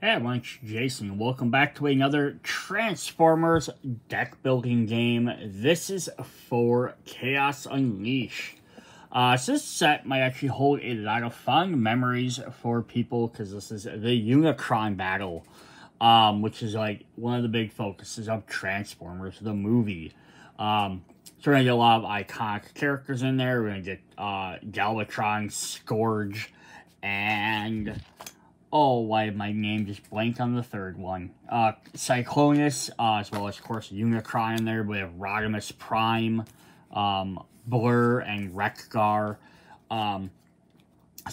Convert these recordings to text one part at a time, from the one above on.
Hey, my name's Jason, and welcome back to another Transformers deck building game. This is for Chaos Unleashed. So this set might actually hold a lot of fun memories for people, because this is the Unicron battle, which is like one of the big focuses of Transformers, the movie. So we're going to get a lot of iconic characters in there. We're going to get Galvatron, Scourge, and... oh, why did my name just blank on the third one? Cyclonus, as well as, of course, Unicron in there. We have Rodimus Prime, Blur, and Wreck-Gar. So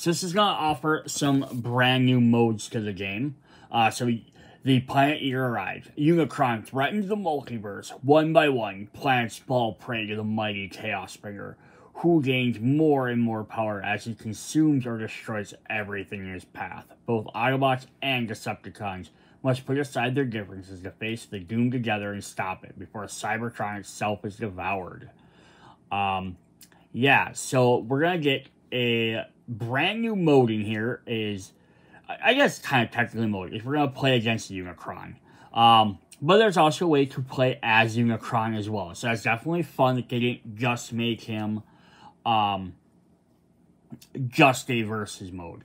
this is going to offer some brand new modes to the game. The Planet Eater arrived. Unicron threatens the multiverse. One by one, planets fall prey to the mighty Chaos Bringer, who gains more and more power as he consumes or destroys everything in his path. Both Autobots and Decepticons must put aside their differences to face the doom together and stop it before Cybertron itself is devoured. Yeah, so we're going to get a brand new mode in here. I guess kind of technically mode, if we're going to play against Unicron. But there's also a way to play as Unicron as well. So that's definitely fun that they didn't just make him just a versus mode.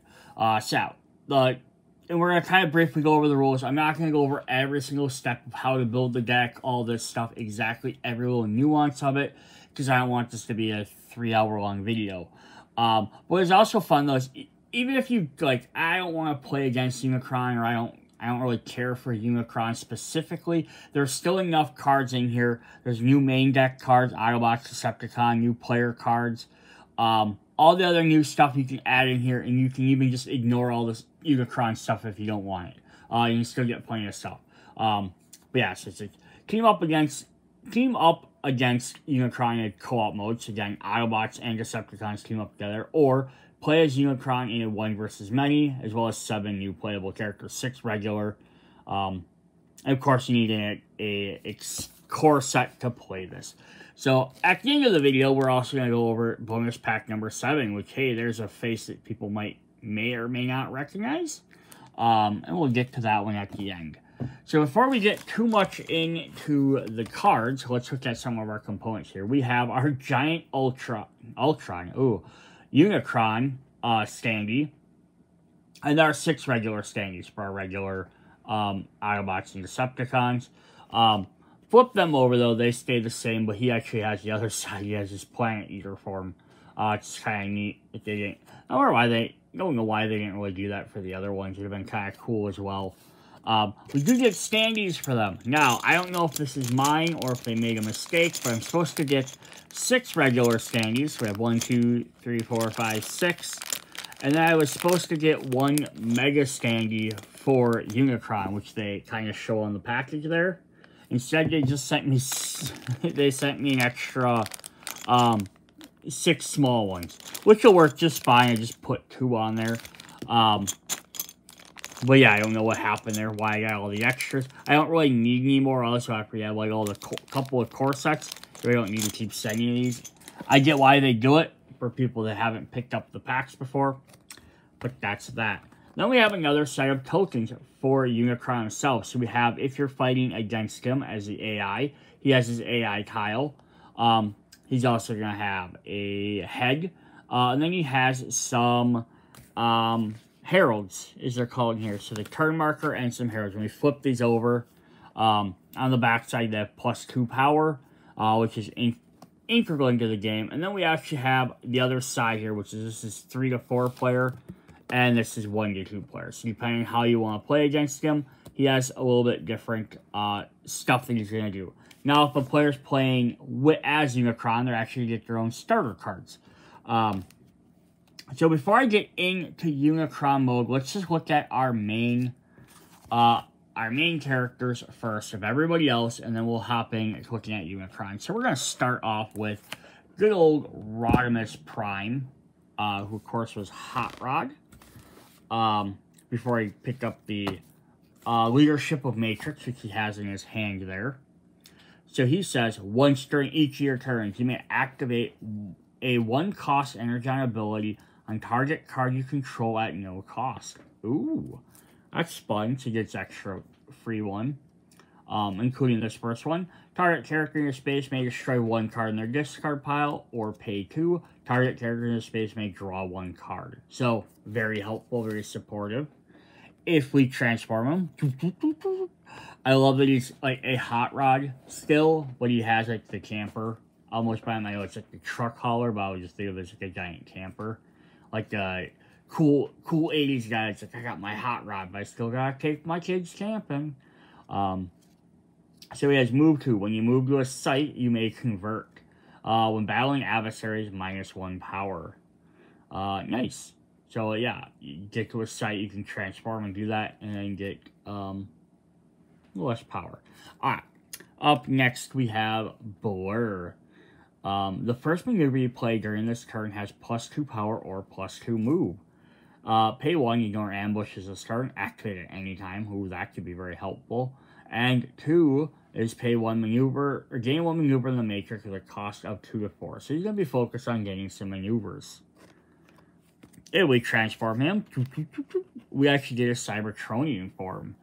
And we're going to kind of briefly go over the rules. I'm not going to go over every single step of how to build the deck, all this stuff, exactly every little nuance of it, because I don't want this to be a 3-hour-long video. But it's also fun, though, even if you, like, I don't want to play against Unicron, or I don't really care for Unicron specifically, there's still enough cards in here. There's new main deck cards, Autobots, Decepticon, new player cards. All the other new stuff you can add in here, and you can even just ignore all this Unicron stuff if you don't want it. You can still get plenty of stuff. But yeah, so it's like team up against Unicron in co-op mode. So again, Autobots and Decepticons team up together, or play as Unicron in a 1 versus many, as well as 7 new playable characters, 6 regular. And of course, you need a core set to play this. So at the end of the video, we're also going to go over bonus pack number 7, which, hey, there's a face that people may or may not recognize. And we'll get to that one at the end. So before we get too much into the cards, let's look at some of our components here. We have our giant Unicron standee, and there are 6 regular standees for our regular Autobots and Decepticons. Flip them over, though, they stay the same, but he actually has the other side. He has his Planet Eater form. It's kind of neat if they didn't. I don't know why they didn't really do that for the other ones. It would have been kind of cool as well. We do get standees for them. Now, I don't know if this is mine or if they made a mistake, but I'm supposed to get 6 regular standees. We have 1, 2, 3, 4, 5, 6. And then I was supposed to get 1 mega standee for Unicron, which they kind of show on the package there. Instead, they just sent me, an extra 6 small ones, which will work just fine. I just put 2 on there. But yeah, I don't know what happened there, why I got all the extras. I don't really need any more, also after you have like all the couple of core sets. So I don't need to keep sending these. I get why they do it for people that haven't picked up the packs before, but that's that. Then we have another set of tokens for Unicron himself. So we have, if you're fighting against him as the AI, he has his AI tile. He's also going to have a head. And then he has some heralds, as they're called here. So the turn marker and some heralds. When we flip these over, on the back side, they have +2 power, which is integral into the game. And then we actually have the other side here, which is this is 3 to 4 player. And this is 1 to 2 players. So depending on how you want to play against him, he has a little bit different stuff that he's going to do. Now, if a player's playing as Unicron, they're actually going to get their own starter cards. So before I get into Unicron mode, let's just look at our main characters first of everybody else, and then we'll hop in looking at Unicron. So we're going to start off with good old Rodimus Prime, who of course was Hot Rod. Before he picked up the leadership of Matrix, which he has in his hand there. So he says, once during each of your turns, you may activate a 1-cost Energon ability on target card you control at no cost. Ooh, That's fun, so it gets extra free one. Including this first one. Target character in your space may destroy one card in their discard pile, or pay 2. Target character in your space may draw one card. So, very helpful, very supportive. If we transform him, I love that he's like a hot rod still, but he has like the camper. Almost by my it's like the truck hauler, but I would just think of it as like a giant camper. Like the cool 80s guy. It's like, I got my hot rod, but I still gotta take my kids camping. So he has move to. When you move to a site, you may convert. When battling adversaries, -1 power. Nice. So yeah, you get to a site, you can transform and do that, and then get less power. Alright. Up next, we have Blur. The first maneuver you play during this turn has +2 power or +2 move. Pay 1, ignore ambushes this turn, activate at any time. Ooh, that could be very helpful. And 2 is pay 1 maneuver, or gain 1 maneuver in the matrix at a cost of 2 to 4. So you're going to be focused on getting some maneuvers. If we transform him, we actually get a Cybertronian form.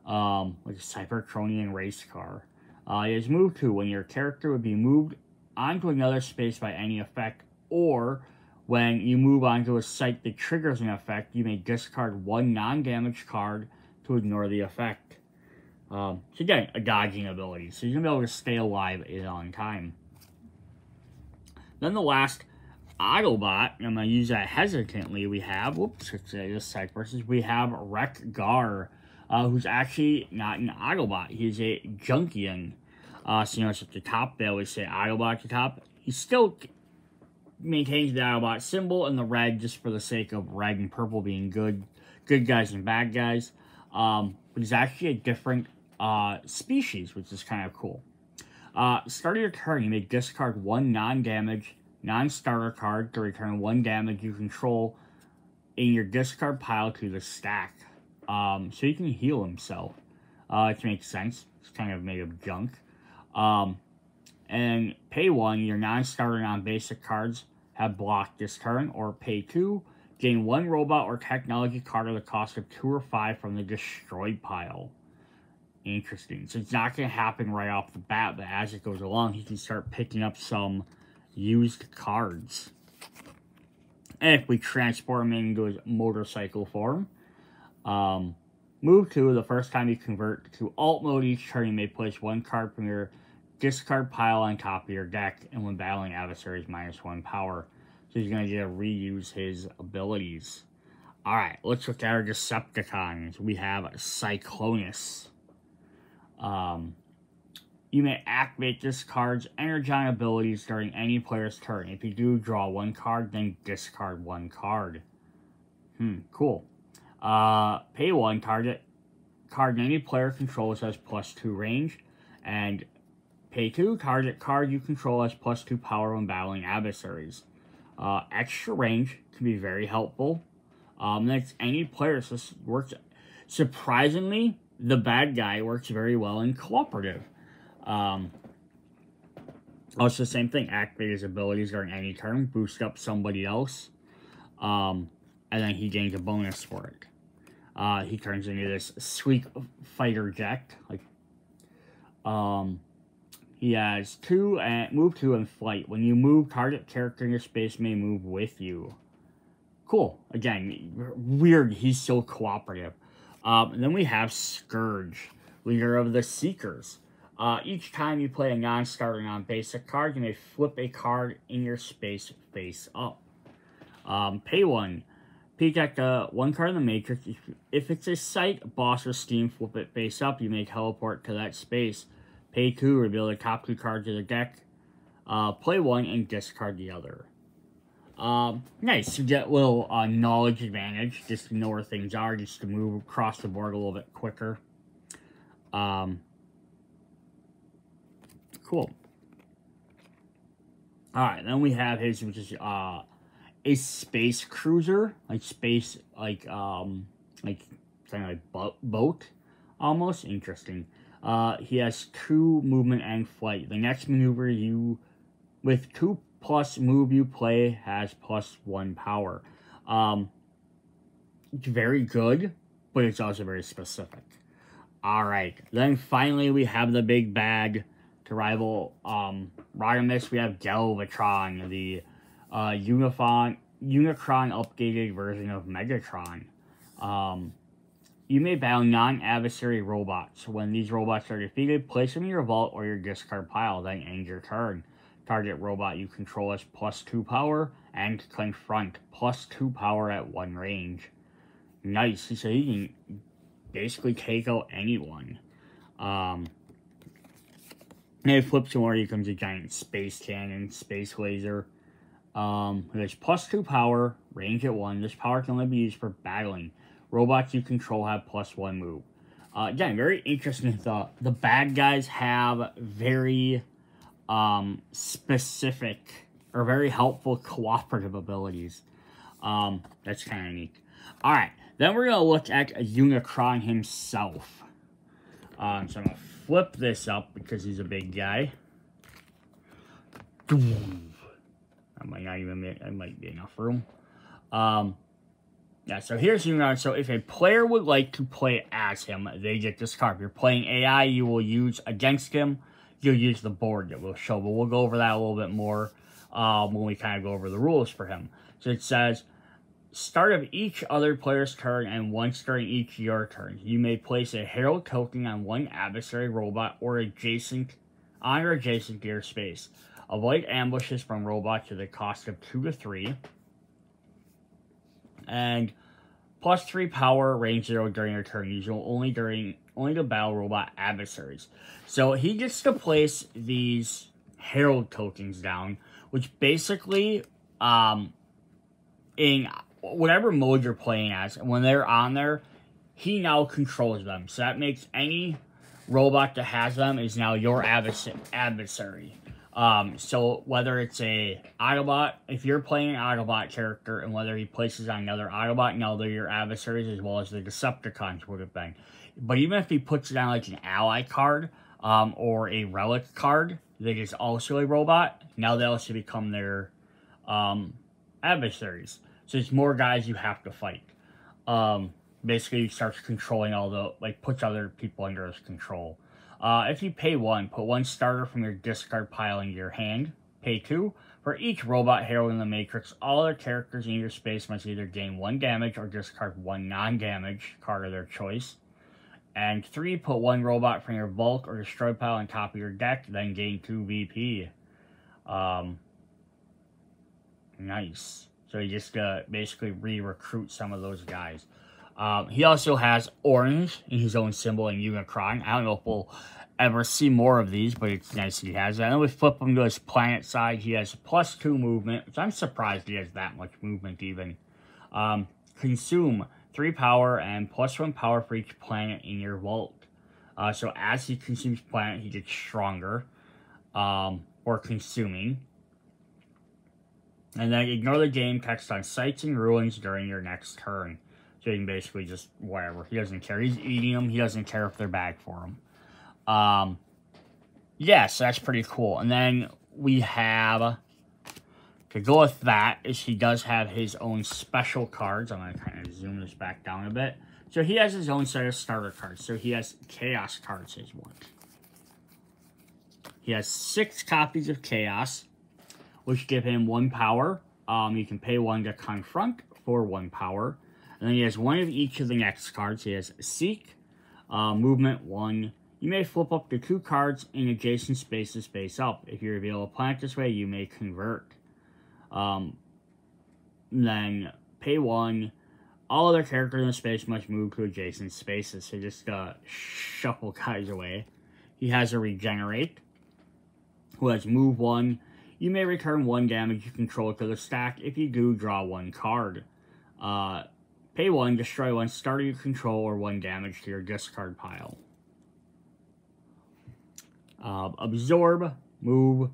Like a Cybertronian race car. He has move to. When your character would be moved onto another space by any effect, or when you move onto a site that triggers an effect, you may discard 1 non-damage card to ignore the effect. So again, a dodging ability. So you're going to be able to stay alive a long time. Then the last Autobot, I'm going to use that hesitantly, we have, whoops, it's this side versus, we have Wreck-Gar, who's actually not an Autobot. He's a Junkian. So you notice at the top, they always say Autobot at the top. He still maintains the Autobot symbol in the red, just for the sake of red and purple being good guys and bad guys. But he's actually a different species, which is kind of cool. Start of your turn, you may discard 1 non-damage, non-starter card to return 1 damage you control in your discard pile to the stack. So he can heal himself, which makes sense. It's kind of made of junk. And pay 1, your non-starter, non-basic cards have blocked this turn, or pay 2, gain 1 robot or technology card at the cost of 2 or 5 from the destroyed pile. Interesting. So it's not going to happen right off the bat, but as it goes along, he can start picking up some used cards. And if we transform him into his motorcycle form, move to, the first time you convert to alt mode each turn, you may place 1 card from your discard pile on top of your deck, and when battling adversaries, -1 power. So he's going to get to reuse his abilities. Alright, let's look at our Decepticons. We have Cyclonus. You may activate this card's Energon abilities during any player's turn. If you do, draw 1 card, then discard 1 card. Cool. Pay 1, target card any player controls has +2 range, and pay 2, target card you control has +2 power when battling adversaries. Extra range can be very helpful. That's any player, so this works. Surprisingly, the bad guy works very well in cooperative. Also, same thing, activate his abilities during any turn, boost up somebody else, and then he gains a bonus for it. He turns into this sweet fighter jet. Like, he has 2 and move 2 and flight. When you move, target character in your space may move with you. Cool. Again, weird. He's so cooperative. And then we have Scourge, leader of the Seekers. Each time you play a non-starter, non-basic card, you may flip a card in your space face up. Pay 1. Peek at the 1 card in the matrix. If it's a site, boss, or steam, flip it face up. You may teleport to that space. Pay 2, reveal the top 2 cards of the deck. Play 1 and discard the other. Nice. You get a little knowledge advantage, just to know where things are, just to move across the board a little bit quicker. Cool. Alright, then we have his, which is a space cruiser, like space, like kind of like boat, almost. Interesting. He has 2 movement and flight. The next maneuver with 2+ move you play has +1 power. It's very good. but it's also very specific. Alright, then finally we have the big bag to rival Rodimus. We have Glavatron, the Unicron updated version of Megatron. You may battle non-adversary robots. When these robots are defeated, place them in your vault or your discard pile, then end your turn. Target robot you control has +2 power, and confront +2 power at 1 range. Nice, so you can basically take out anyone. And it flips to where he becomes a giant space cannon, space laser. It has +2 power, range at 1. This power can only be used for battling. Robots you control have +1 move. Again, very interesting thought. The bad guys have very specific or very helpful cooperative abilities. That's kind of neat. Alright, then we're going to look at Unicron himself. So I'm going to flip this up because he's a big guy. I might not even be, I might be enough room. Yeah, so here's Unicron. So if a player would like to play as him, they get this card. If you're playing AI, you will use against him. You'll use the board that will show, but we'll go over that a little bit more when we kind of go over the rules for him. So it says, start of each other player's turn and once during each your turn, you may place a Herald token on one adversary robot or adjacent to your space. Avoid ambushes from robots at the cost of 2 to 3. And +3 power, range 0 during your turn. Usually only to battle robot adversaries. So he gets to place these Herald tokens down, which basically, in whatever mode you're playing as, when they're on there, he now controls them. So that makes any robot that has them is now your adversary. So whether it's a Autobot, if you're playing an Autobot character, and whether he places on another Autobot, now they're your adversaries as well as the Decepticons would have been. But even if he puts it on like an ally card, or a relic card that is also a robot, now they also become their adversaries. So it's more guys you have to fight. Basically, he starts controlling all the, like, puts other people under his control. If you pay 1, put 1 starter from your discard pile into your hand. Pay 2. For each robot Herald in the Matrix, all other characters in your space must either gain 1 damage or discard 1 non-damage card of their choice. And 3, put 1 robot from your bulk or destroy pile on top of your deck, then gain 2 VP. Nice. So you just basically re-recruit some of those guys. He also has orange in his own symbol in Unicron. I don't know if we'll ever see more of these, but it's nice that he has that. And then we flip him to his planet side. He has +2 movement, which I'm surprised he has that much movement even. Consume 3 power and +1 power for each planet in your vault. So as he consumes planet, he gets stronger. Or consuming. And then ignore the game text on sites and ruins during your next turn. So you can basically just, whatever. He doesn't care. He's eating them. He doesn't care if they're bad for him. Yeah, so that's pretty cool. And then we have, to go with that, is he does have his own special cards. I'm going to kind of zoom this back down a bit. So he has his own set of starter cards. So he has Chaos cards, his one. He has 6 copies of Chaos, which give him 1 power. You can pay 1 to confront for 1 power. And then he has 1 of each of the next cards. He has Seek, Movement 1. You may flip up to 2 cards in adjacent spaces face up. If you reveal a planet this way, you may convert. Then pay 1. All other characters in the space must move to adjacent spaces. So just shuffle guys away. He has a Regenerate, who has Move 1. You may return 1 damage you control to the stack. If you do, draw 1 card. Pay 1, destroy 1 starter you control or 1 damage to your discard pile. Absorb, move.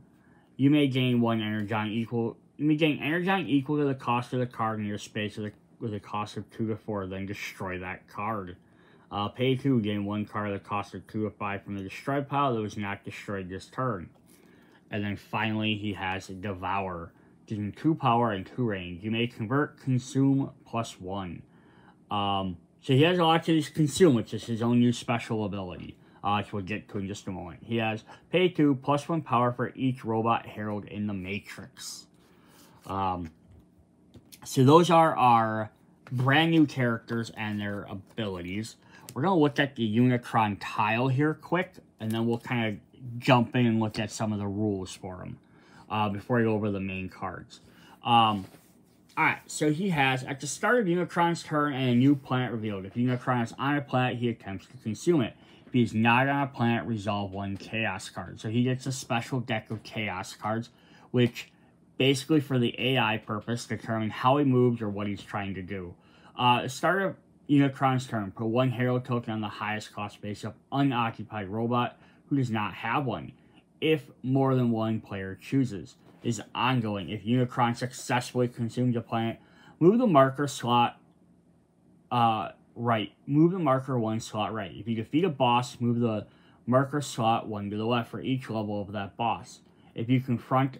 You may gain 1 energon equal. You may gain energon equal to the cost of the card in your space with a cost of 2 to 4. Then destroy that card. Pay 2, gain 1 card at the cost of 2 to 5 from the destroy pile that was not destroyed this turn. And then finally, he has Devour, giving 2 power and 2 range. You may convert, consume +1. So So he has a lot to these consume, which is his own new special ability, which we'll get to in just a moment. He has pay 2, +1 power for each robot herald in the Matrix. So those are our brand new characters and their abilities. We're going to look at the Unicron tile here quick, and then we'll kind of jump in and look at some of the rules for him before we go over the main cards. Alright, so he has, at the start of Unicron's turn and a new planet revealed, if Unicron is on a planet, he attempts to consume it. If he is not on a planet, resolve 1 Chaos card. So he gets a special deck of Chaos cards, which basically for the AI purpose determine how he moves or what he's trying to do. Start of Unicron's turn, put 1 Herald token on the highest cost base of unoccupied robot who does not have one, if more than 1 player chooses. Is ongoing. If Unicron successfully consumes a planet, move the marker slot right. Move the marker 1 slot right. If you defeat a boss, move the marker slot 1 to the left for each level of that boss. If you confront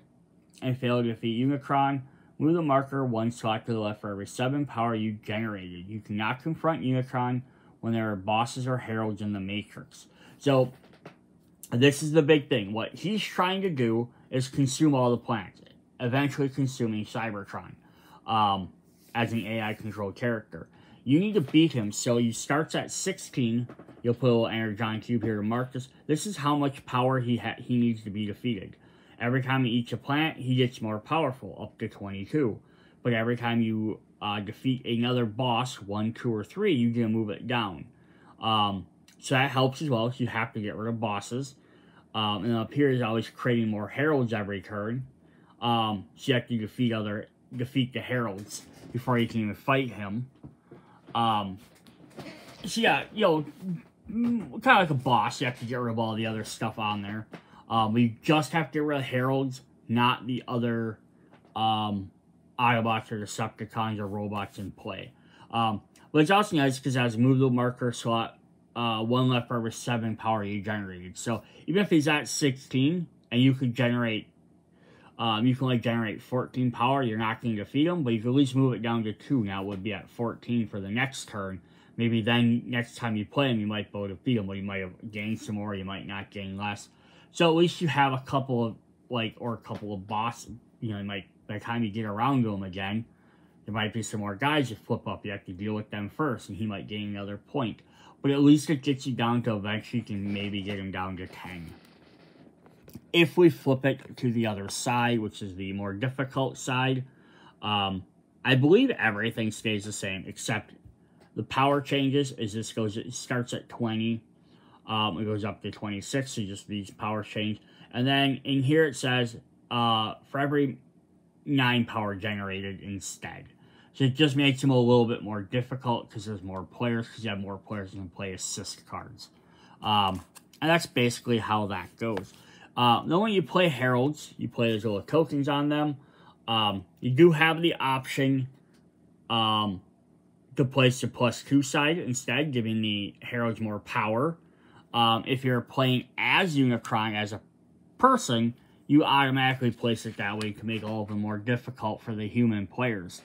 and fail to defeat Unicron, move the marker 1 slot to the left for every 7 power you generated. You cannot confront Unicron when there are bosses or heralds in the Matrix. So, this is the big thing. What he's trying to do is consume all the planets, eventually consuming Cybertron as an AI-controlled character. You need to beat him, so he starts at 16. You'll put a little energon cube here to mark this. This is how much power he needs to be defeated. Every time he eats a planet, he gets more powerful, up to 22. But every time you defeat another boss, 1, 2, or 3, you can move it down. So that helps as well, so you have to get rid of bosses. And up here is always creating more heralds every turn. So you have to defeat the heralds before you can even fight him. So yeah, kind of like a boss, you have to get rid of all the other stuff on there. We just have to get rid of heralds, not the other Autobots or Decepticons or robots in play. But it's also nice because it has a movable marker slot, 1 left for every 7 power you generated. So even if he's at 16 and you could generate, you can like generate 14 power, you're not going to defeat him, but you can at least move it down to 2. Now it would be at 14 for the next turn. Maybe then next time you play him, you might be able to defeat him, but you might have gained some more, you might not gain less. So at least you have a couple of bosses. You know, by the time you get around to him again, there might be some more guys you flip up. You have to deal with them first, and he might gain another point. But at least it gets you down to eventually you can maybe get him down to 10. If we flip it to the other side, which is the more difficult side, I believe everything stays the same, except the power changes. It starts at 20. It goes up to 26, so just these powers change. And then in here it says, for every 9 power generated instead. So it just makes them a little bit more difficult because there's more players, because you have more players who can play assist cards. And that's basically how that goes. Then when you play heralds, you play those little tokens on them. You do have the option to place the +2 side instead, giving the heralds more power. If you're playing as Unicron as a person, you automatically place it that way to make all of them more difficult for the human players,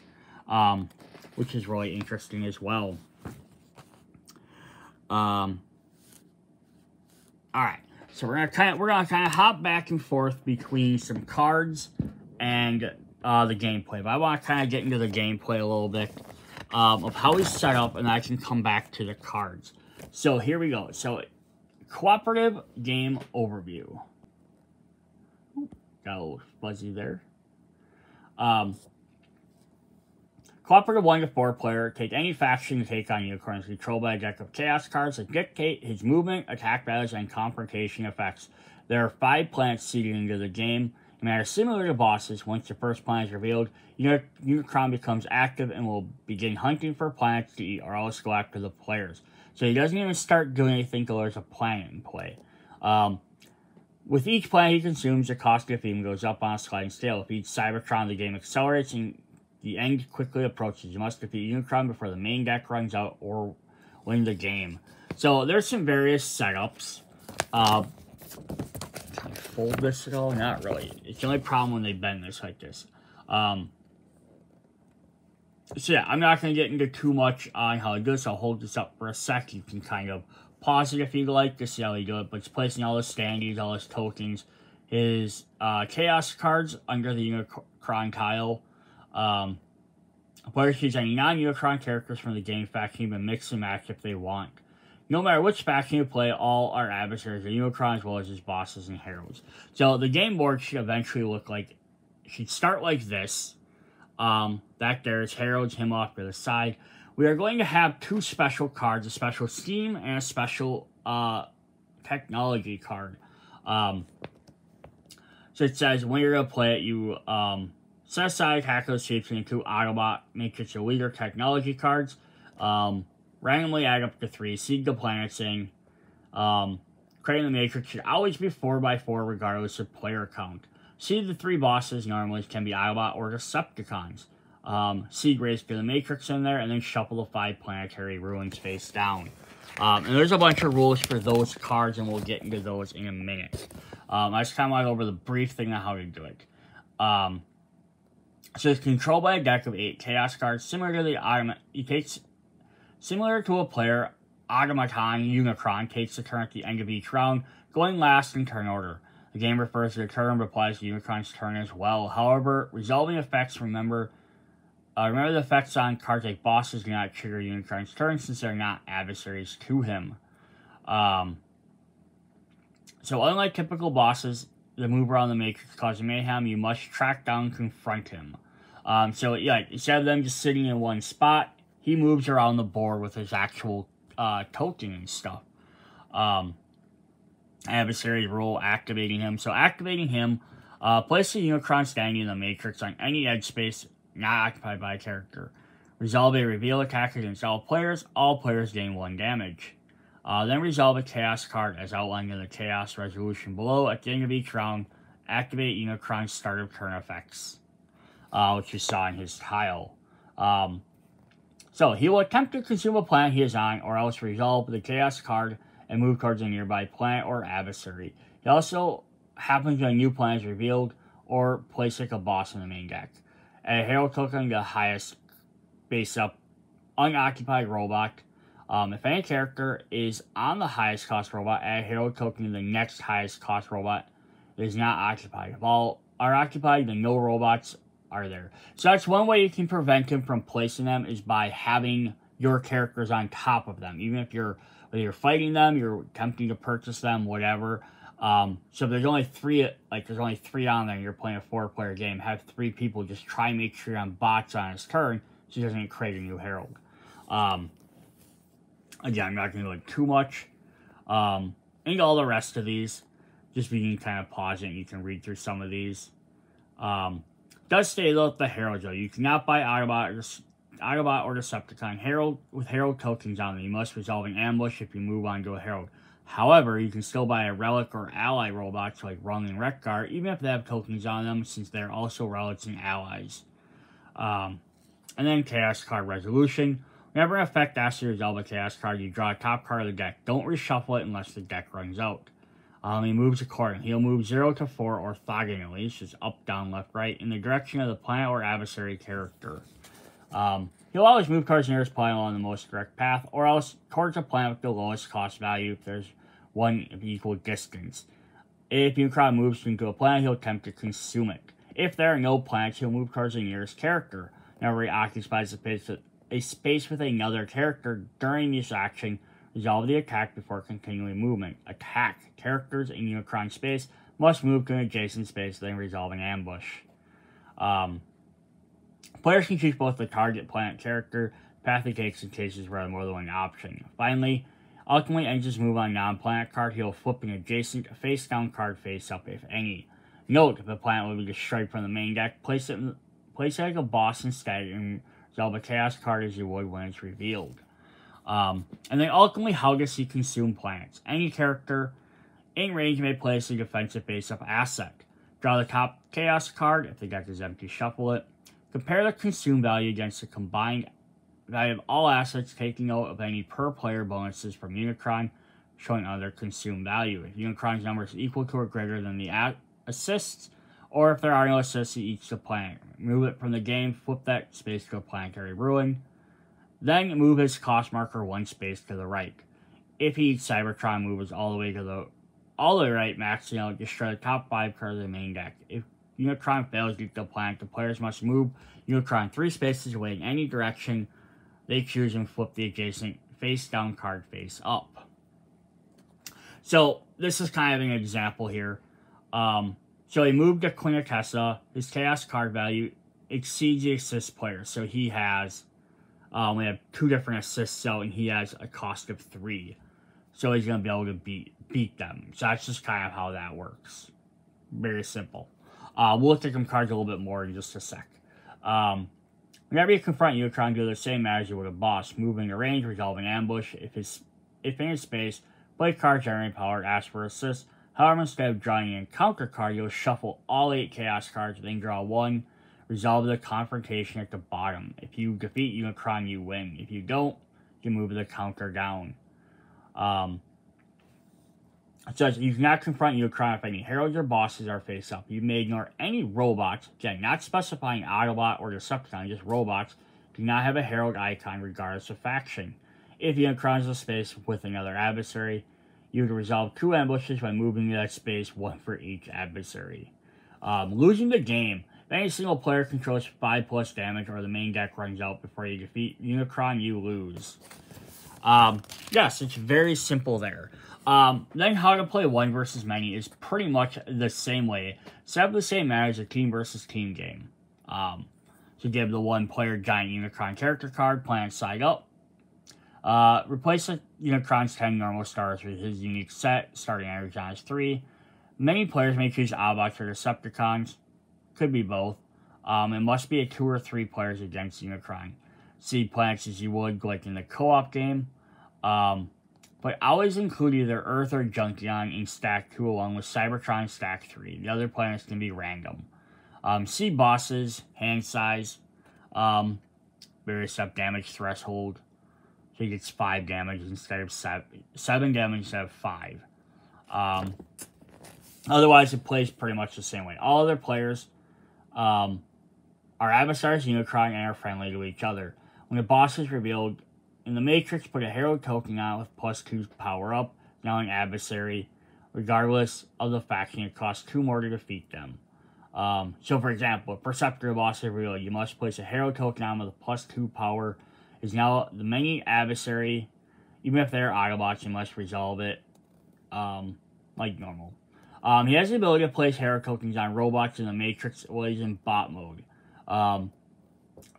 which is really interesting as well. All right, so we're gonna kind of hop back and forth between some cards and the gameplay. But I want to kind of get into the gameplay a little bit of how he's set up, and I can come back to the cards. So here we go. So cooperative game overview. Got a little fuzzy there. Cooperative 1 to 4 player. Take any faction to take on Unicorns controlled by a deck of Chaos cards that dictate his movement, attack values, and confrontation effects. There are 5 planets seeded into the game. In manner similar to bosses, once the first planet is revealed, Unicron becomes active and will begin hunting for planets to eat or else go after the players. So he doesn't even start doing anything until there's a planet in play. With each planet he consumes, the cost of defeat goes up on a sliding scale. If each Cybertron, the game accelerates and the end quickly approaches. You must defeat Unicron before the main deck runs out or win the game. So there's some various setups. Can I fold this at all? Not really. It's the only problem when they bend this like this. So yeah, I'm not going to get into too much on how to do this. I'll hold this up for a sec. You can kind of pause it if you'd like to see how he do it. But it's placing all his standees, all his tokens, his chaos cards under the Unicron tile. Players choose any non-Unicron characters from the game faction, even mix and match if they want. No matter which faction you play, all our adversaries are Unicron as well as his bosses and heralds. So the game board should eventually look like, should start like this. That there's heralds, him off to the side. We are going to have two special cards, a special Steam and a special technology card. So it says when you're going to play it, you set aside Hackler Sweeps and 2 Autobot Matrix or Leader technology cards. Randomly add up to 3. Seed the planets in. Creating the Matrix should always be 4x4 regardless of player count. Seed the 3 bosses normally can be Autobot or Decepticons. Seed raise to the Matrix in there, and then shuffle the 5 planetary ruins face down. And there's a bunch of rules for those cards, and we'll get into those in a minute. I just kind of went over the brief thing on how to do it. So it's controlled by a deck of 8 Chaos cards, similar to the similar to a player. Automaton Unicron takes the turn at the end of each round, going last in turn order. The game refers to the turn but applies to Unicron's turn as well. However, resolving effects, remember the effects on cards like bosses do not trigger Unicron's turn since they're not adversaries to him. So unlike typical bosses that move around the Matrix causing mayhem, you must track down and confront him. So yeah, instead of them just sitting in one spot, he moves around the board with his actual token and stuff. Adversary rule, activating him. So activating him, place the Unicron standing in the Matrix on any edge space not occupied by a character. Resolve a reveal attack against all players gain 1 damage. Then resolve a Chaos card as outlined in the Chaos resolution below. At the end of each round, activate Unicron's start of turn effects, which you saw in his tile. So he will attempt to consume a planet he is on, or else resolve the Chaos card and move towards a nearby planet or adversary. He also happens when a new planet is revealed, or place like a boss in the main deck. A Herald token, the highest base up unoccupied robot. If any character is on the highest cost robot, add a Herald token to the next highest cost robot that is not occupied. If all are occupied, then no robots are there. So that's one way you can prevent him from placing them, is by having your characters on top of them. Even if whether you're fighting them, you're attempting to purchase them, whatever. So if there's only 3, there's only 3 on there and you're playing a 4-player game, have 3 people just try and make sure you're on bots on his turn so he doesn't create a new Herald. Again, I'm not going to go too much into all the rest of these. Just you can kind of pause it and you can read through some of these. Does stay though with the Herald though. You cannot buy Autobot or Decepticon Herald with Herald tokens on them. You must resolve an ambush if you move on to a Herald. However, you can still buy a Relic or Ally robots like Rung and Wreck-Gar, even if they have tokens on them, since they're also relics and allies. And then Chaos card resolution. Whenever an effect asks you to resolve a Chaos card, you draw a top card of the deck. Don't reshuffle it unless the deck runs out. He moves accordingly. He'll move 0 to 4 orthogonally, which is up, down, left, right, in the direction of the planet or adversary character. He'll always move towards the nearest planet along the most direct path, or else towards a planet with the lowest cost value if there's one of equal distance. If Unicron moves into a planet, he'll attempt to consume it. If there are no planets, he'll move towards the nearest character. Whenever he occupies a space with another character during this action, resolve the attack before continuing movement. Attack. Characters in Unicron space must move to an adjacent space, then resolve an ambush. Players can choose both the target planet character, path he takes in cases where more than one option. Finally, ultimately engines move on a non-planet card, he'll flip an adjacent face-down card face-up, if any. Note, if the planet will be destroyed from the main deck, place it like a boss instead, and resolve a Chaos card as you would when it's revealed. And then ultimately, how does he consume planets? Any character in range may place a defensive face-up asset. Draw the top Chaos card. If the deck is empty, shuffle it. Compare the consume value against the combined value of all assets, taking note of any per-player bonuses from Unicron, showing other consume value. If Unicron's number is equal to or greater than the assists Or if there are no assists, he eats the planet. Move it from the game, flip that space to a planetary ruin. Then move his cost marker 1 space to the right. If he eats Cybertron, move us all the way right, maxing out, destroy the top 5 cards of the main deck. If Unicron fails to eat the planet, the players must move Unicron 3 spaces away in any direction they choose and flip the adjacent face down card face up. So this is kind of an example here. So he moved to Quintessa. His Chaos card value exceeds the assist player. So he has, we have 2 different assists out, and he has a cost of 3. So he's going to be able to beat them. So that's just kind of how that works. Very simple. We'll look at some cards a little bit more in just a sec. Whenever you confront Unicron, do the same as you would a boss. Moving to range, resolve an ambush. If in his space, play card generating power, ask for assist. However, instead of drawing an encounter card, you'll shuffle all 8 Chaos cards, then draw 1. Resolve the confrontation at the bottom. If you defeat Unicron, you win. If you don't, you move the counter down. It says you cannot confront Unicron if any heralds or bosses are face up. You may ignore any robots, again, not specifying Autobot or Decepticon, just robots, do not have a herald icon regardless of faction. If Unicron is a space with another adversary, you can resolve 2 ambushes by moving to that space, 1 for each adversary. Losing the game. If any single player controls 5+ damage or the main deck runs out before you defeat Unicron, you lose. Yes, it's very simple there. Then how to play 1 versus many is pretty much the same way. Set up the same manner as a team versus team game. So give the 1 player giant Unicron character card, planet side up. Replace the Unicron's 10 normal stars with his unique set, starting energy on his 3. Many players may choose Autobots or Decepticons. Could be both. It must be a 2 or 3 players against Unicron. Seed planets as you would, like in the co-op game. But always include either Earth or Junkion in stack 2 along with Cybertron in stack 3. The other planets can be random. Seed bosses, hand size, various up damage threshold. So he gets 5 damage instead of 7 damage instead of 5. Otherwise, it plays pretty much the same way. All other players are adversaries, Unicron, and are friendly to each other. When a boss is revealed in the Matrix, put a Herald token on it with +2 power up, now an adversary. Regardless of the faction, it costs 2 more to defeat them. So, for example, if Perceptor boss is revealed, you must place a Herald token on with a +2 power. Is now the main adversary. Even if they're Autobots, you must resolve it like normal. He has the ability to place Herald tokens on robots in the Matrix while he's in bot mode.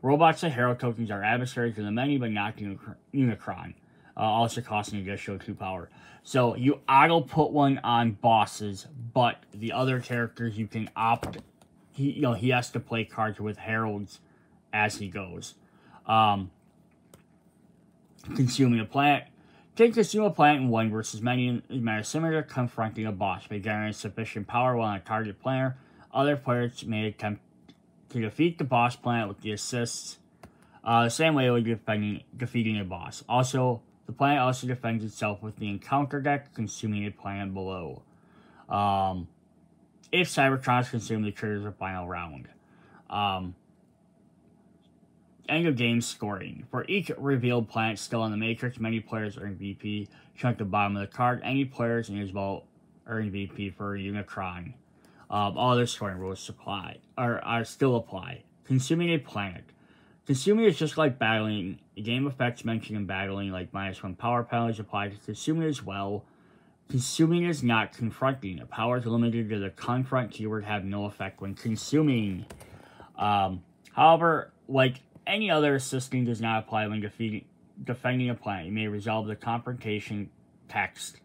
Robots and Herald tokens are adversaries in the menu, but not Unicron. Also costing an additional 2 power. So you auto put 1 on bosses, but the other characters you can opt. He has to play cards with heralds as he goes. Consuming a planet. Can consume a planet in 1 versus many is similar to confronting a boss. May generate sufficient power while on a target player. Other players may attempt to defeat the boss planet with the assists. The same way it would be defeating a boss. Also, the planet also defends itself with the encounter deck, consuming a planet below. If Cybertron is consumed, it triggers the final round. End of game scoring. For each revealed planet still in the Matrix, many players earn VP. Shown at the bottom of the card, any players in his vault earn VP for Unicron. All other scoring rules still apply. Consuming a planet. Consuming is just like battling. The game effects mentioned in battling, like -1 power penalties, apply to consuming as well. Consuming is not confronting. The powers limited to the confront keyword have no effect when consuming. However, like any other assisting does not apply when defending a planet. You may resolve the confrontation text.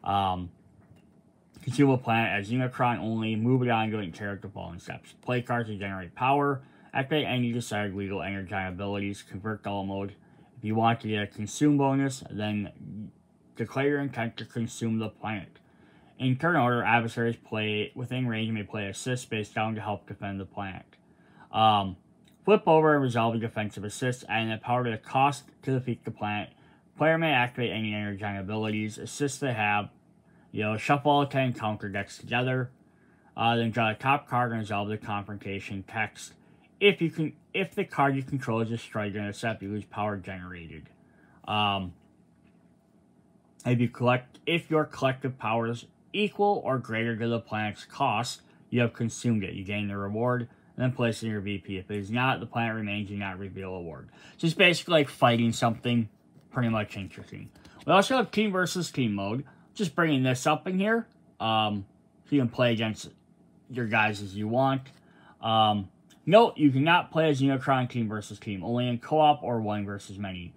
Consume a planet as Unicron only. Move it on going character following steps. Play cards to generate power. Activate any desired legal energy abilities. Convert dull mode. If you want to get a consume bonus, then declare your intent to consume the planet. In turn order, adversaries play within range may play assist based down to help defend the planet. Flip over and resolve the defensive assist, adding the power to the cost to defeat the planet. Player may activate any energy abilities. Assists they have. Shuffle all 10 counter decks together. Then draw the top card and resolve the confrontation text. If the card you control is destroyed during the step, you lose power generated. If your collective power is equal or greater to the planet's cost, you have consumed it. You gain the reward, and then place it in your VP. If it is not, the planet remains. Do not reveal award. So it's basically like fighting something. Pretty much interesting. We also have team versus team mode. Just bringing this up in here. So you can play against your guys as you want. Note, you cannot play as Unicron team versus team. Only in co-op or one versus many.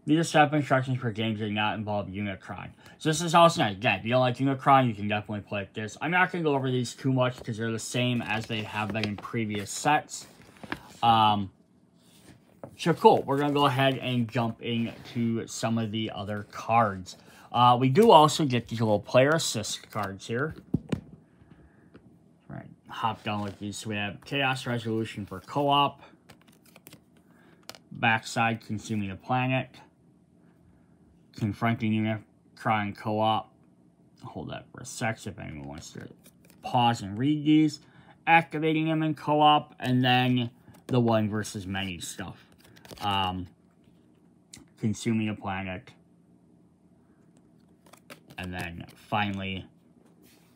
These are step instructions for games that do not involve Unicron. So this is also nice. Again, if you don't like Unicron, you can definitely play like this. I'm not going to go over these too much because they're the same as they have been in previous sets. So cool. We're going to go ahead and jump into some of the other cards. We do also get these little player assist cards here. All right, hop down with these. So we have Chaos Resolution for co-op. Backside, Consuming a Planet. Confronting Unicron co-op. Hold that for a sec if anyone wants to pause and read these. Activating them in co-op, and then the one versus many stuff. Consuming a Planet. And then finally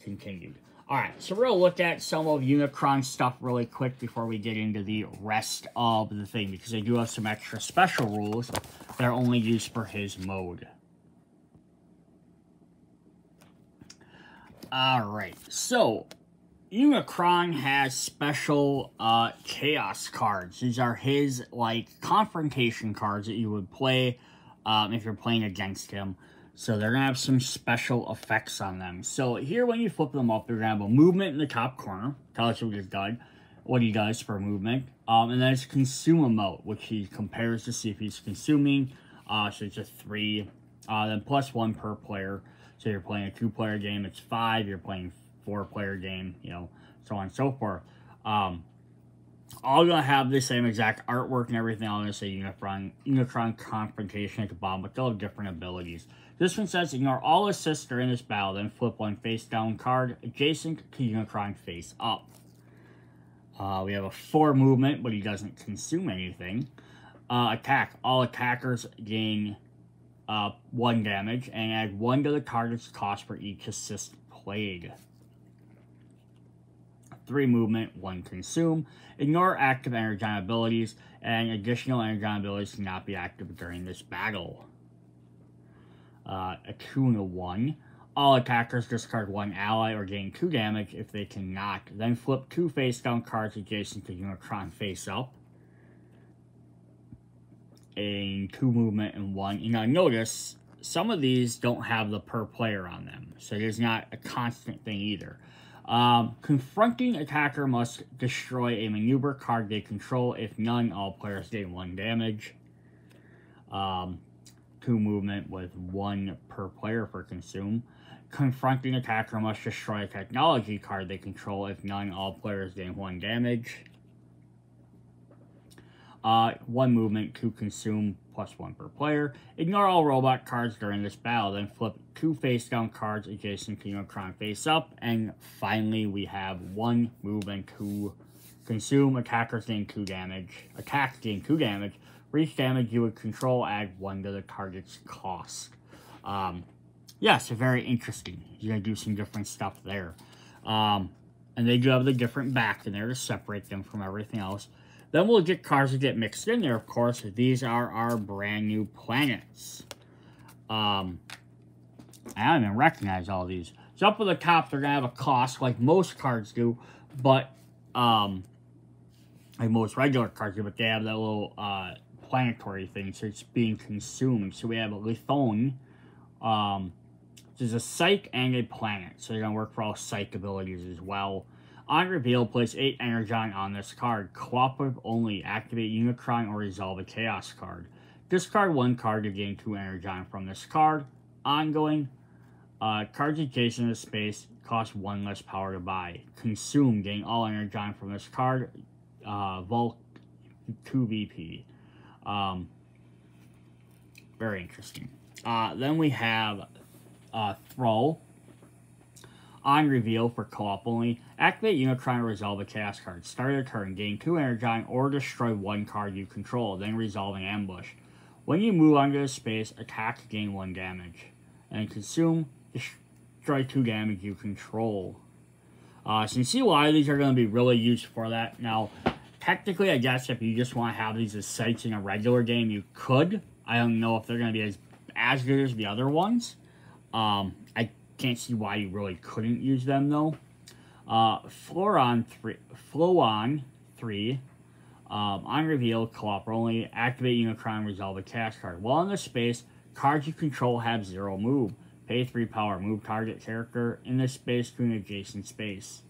continued. Alright, so we're going to look at some of Unicron stuff really quick before we get into the rest of the thing, because they do have some extra special rules that are only used for his mode. Alright, so Unicron has special chaos cards. These are his, like, confrontation cards that you would play if you're playing against him. So they're going to have some special effects on them. So here, when you flip them up, you're going to have a movement in the top corner. Tell us what he does for movement. And then it's consume mode, which he compares to see if he's consuming. So it's just 3. Then +1 per player. So you're playing a 2-player game, it's 5. You're playing 4-player game, you know, so on and so forth. All going to have the same exact artwork and everything. I'm going to say Unicron confrontation at the bottom, but they'll have different abilities. This one says, ignore all assists during this battle, then flip one face-down card adjacent to Unicron face up. We have a 4 movement, but he doesn't consume anything. Attack. All attackers gain 1 damage, and add 1 to the target's cost for each assist played. 3 movement, 1 consume. Ignore active Energon abilities, and additional Energon abilities cannot be active during this battle. A 2 and a 1. All attackers discard 1 ally or gain 2 damage if they cannot. Then flip 2 face-down cards adjacent to Unicron face-up. A 2 movement and 1. You know, notice, some of these don't have the per player on them, so it is not a constant thing either. Confronting attacker must destroy a maneuver card they control. If none, all players gain 1 damage. 2 movement with 1 per player for consume. Confronting attacker must destroy a technology card they control. If none, all players gain 1 damage. 1 movement to consume, +1 per player. Ignore all robot cards during this battle, then flip 2 face-down cards adjacent to Unicron face-up. And finally, we have 1 movement to consume. Attackers gain 2 damage. Attacks gain 2 damage. For each damage you would control, add 1 to the target's cost. Yeah, so very interesting. You're going to do some different stuff there. And they do have the different back in there to separate them from everything else. Then we'll get cards that get mixed in there, of course. These are our brand new planets. I don't even recognize all these. So up at the top, they're going to have a cost, like most cards do. But, like most regular cards do, but they have that little, planetary thing, so it's being consumed. So we have a Lithone, which is a psych and a planet. So you're going to work for all psych abilities as well. On reveal, place 8 Energon on this card. Cooperative only. Activate Unicron or resolve a Chaos card. Discard 1 card to gain 2 Energon from this card. Ongoing. Cards adjacent to space cost 1 less power to buy. Consume. Gain all Energon from this card. Vault 2 VP. Very interesting. Then we have Thrall. On reveal for co-op only, activate Unicron to resolve a chaos card. Start your turn, gain 2 energon, or destroy 1 card you control, then resolve an ambush. When you move onto the space, attack, gain 1 damage. And consume, destroy 2 damage you control. So you can see a lot of these are going to be really used for that. Now, technically, I guess if you just want to have these as sites in a regular game, you could. I don't know if they're going to be as good as the other ones. I can't see why you really couldn't use them, though. Flow on 3. On reveal, co-op only. Activate Unicron, resolve a chaos card. While in this space, cards you control have 0 move. Pay 3 power. Move target character in this space to an adjacent space.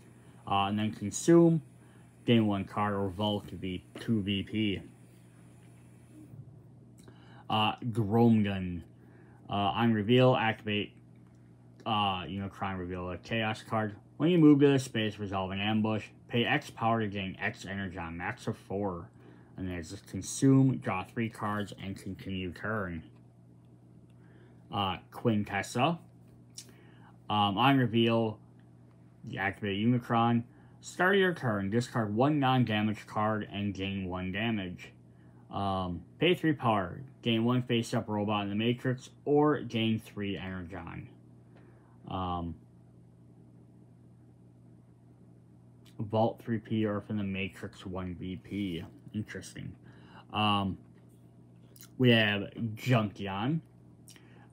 And then consume. Gain 1 card or vault to be 2 VP. Gromgun. On reveal, activate Unicron, reveal a chaos card. When you move to this space, resolve an ambush. Pay X power to gain X energon, max of 4. And then just consume, draw 3 cards, and continue turn. Quintessa. On reveal, you activate Unicron. Start your turn, discard 1 non-damage card and gain 1 damage. Pay 3 power, gain 1 face-up robot in the Matrix, or gain 3 energon. Vault 3P or from the Matrix 1 VP. Interesting. We have Junkion.